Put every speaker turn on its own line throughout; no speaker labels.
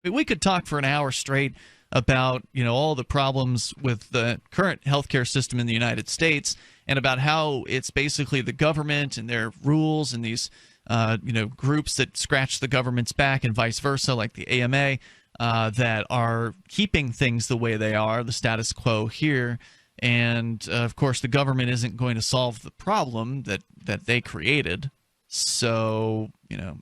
We could talk for an hour straight about all the problems with the current healthcare system in the United States and about how it's basically the government and their rules and these groups that scratch the government's back and vice versa, like the AMA, that are keeping things the way they are, the status quo here. And of course, the government isn't going to solve the problem that they created. So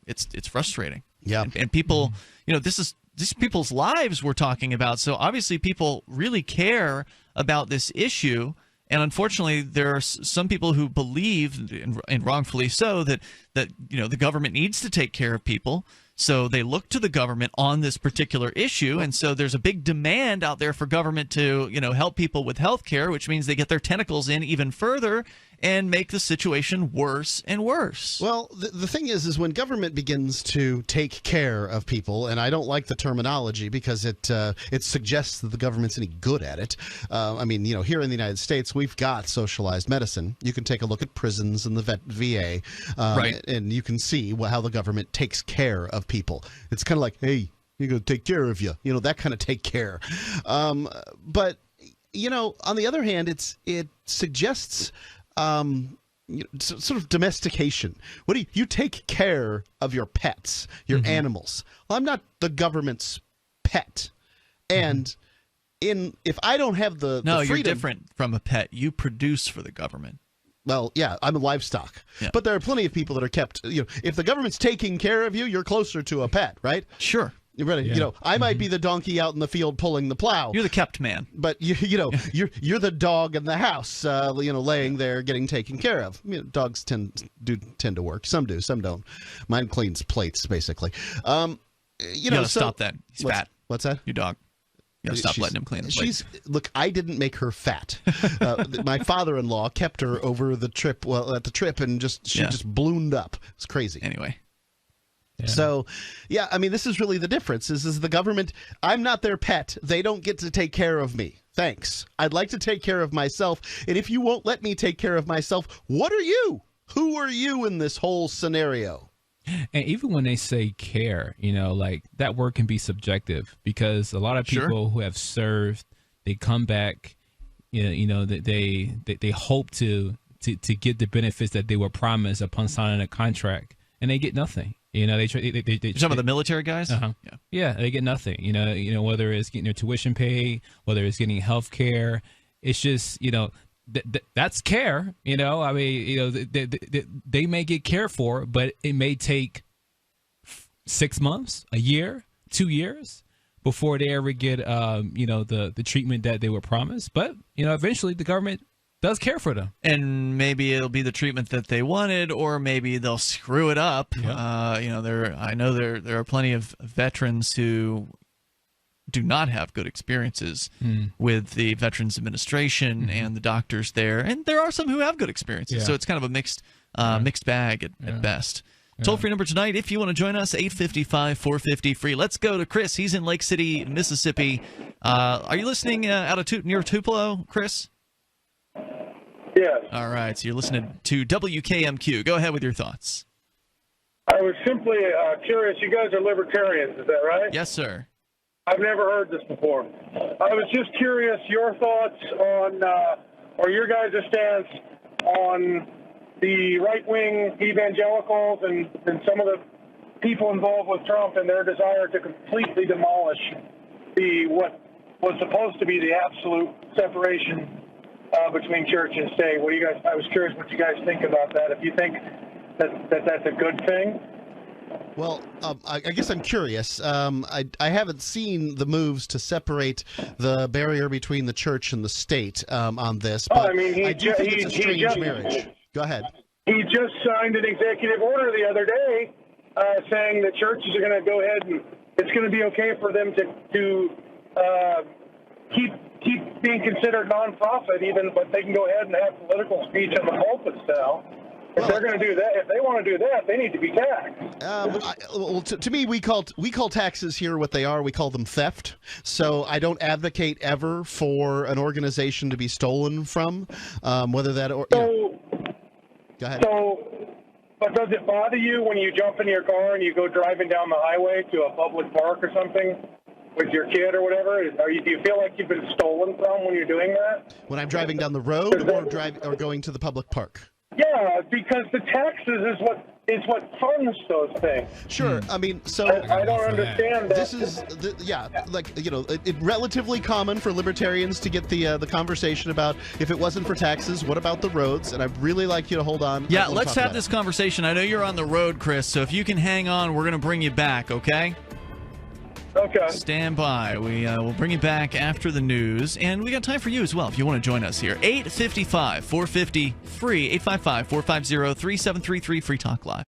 it's frustrating.
Yeah,
and people, these people's lives we're talking about. So obviously, people really care about this issue. And unfortunately, there are some people who believe, and wrongfully so, that the government needs to take care of people. So they look to the government on this particular issue, and so there's a big demand out there for government to help people with health care, which means they get their tentacles in even further and make the situation worse and worse.
Well, the thing is when government begins to take care of people, and I don't like the terminology because it suggests that the government's any good at it. I mean, here in the United States, we've got socialized medicine. You can take a look at prisons and the VA,
right,
and you can see how the government takes care of people. It's kind of like, hey, you're going to take care of you, that kind of take care. But on the other hand, it suggests sort of domestication. What do you take care of your pets, your animals? Well, I'm not the government's pet, and if I don't have the freedom,
you're different from a pet. You produce for the government.
Well, yeah, I'm a livestock, but there are plenty of people that are kept. If the government's taking care of you, you're closer to a pet, right?
Sure.
You're ready.
Yeah.
I might be the donkey out in the field pulling the plow.
You're the kept man.
But you're the dog in the house, laying there getting taken care of. Dogs tend to work. Some do, some don't. Mine cleans plates, basically.
You gotta stop that. He's fat.
What's that?
Your dog. You gotta stop letting him clean the plates.
Look, I didn't make her fat. My father-in-law kept her over the trip. Well, at the trip, and she just ballooned up. It's crazy.
Anyway.
Yeah. So, yeah, I mean, this is really the difference. Is the government, I'm not their pet. They don't get to take care of me. Thanks. I'd like to take care of myself. And if you won't let me take care of myself, what are you? Who are you in this whole scenario?
And even when they say care, like that word can be subjective because a lot of people who have served, they come back, that they hope to get the benefits that they were promised upon signing a contract, and they get nothing. They
some of the military guys.
Yeah, they get nothing. Whether it's getting their tuition paid, whether it's getting health care, it's just that's care. I mean, they may get cared for, but it may take 6 months, a year, 2 years before they ever get the treatment that they were promised. But eventually the government does care for them,
and maybe it'll be the treatment that they wanted, or maybe they'll screw it up.
Yep.
I know there are plenty of veterans who do not have good experiences with the Veterans Administration and the doctors there, and there are some who have good experiences.
Yeah.
So it's kind of a mixed bag at best. Toll-free number tonight, if you want to join us, 855-450-FREE. Let's go to Chris. He's in Lake City, Mississippi. Are you listening out of near Tupelo, Chris?
Yes.
All right, so you're listening to WKMQ. Go ahead with your thoughts.
I was simply curious. You guys are libertarians, is that right?
Yes, sir.
I've never heard this before. I was just curious your thoughts on, or your guys' stance on the right-wing evangelicals and some of the people involved with Trump and their desire to completely demolish what was supposed to be the absolute separation between church and state. I was curious what you guys think about that. If you think that's a good thing.
Well, I guess I'm curious. I haven't seen the moves to separate the barrier between the church and the state on this, but I do think it's a strange marriage. Go ahead.
He just signed an executive order the other day saying that churches are going to go ahead and it's going to be okay for them to keep being considered nonprofit, but they can go ahead and have political speech in the pulpit now. If they're going to do that, if they want to do that, they need to be taxed.
To me, we call taxes here what they are. We call them theft. So I don't advocate ever for an organization to be stolen from, whether that or.
So,
go ahead.
So But does it bother you when you jump in your car and you go driving down the highway to a public park or something with your kid or whatever? Do you feel like you've been stolen from when you're doing that?
When I'm driving down the road or going to the public park?
Yeah, because the taxes is what funds those things.
Sure. I mean, so
I don't understand that.
this is relatively common for libertarians to get the conversation about if it wasn't for taxes, what about the roads? And I'd really like you to hold on.
Yeah, let's have this conversation. I know you're on the road, Chris, so if you can hang on, we're going to bring you back, okay?
Okay.
Stand by. We'll bring you back after the news, and we got time for you as well if you want to join us here. 855-450-FREE, 855-450-3733, Free Talk Live.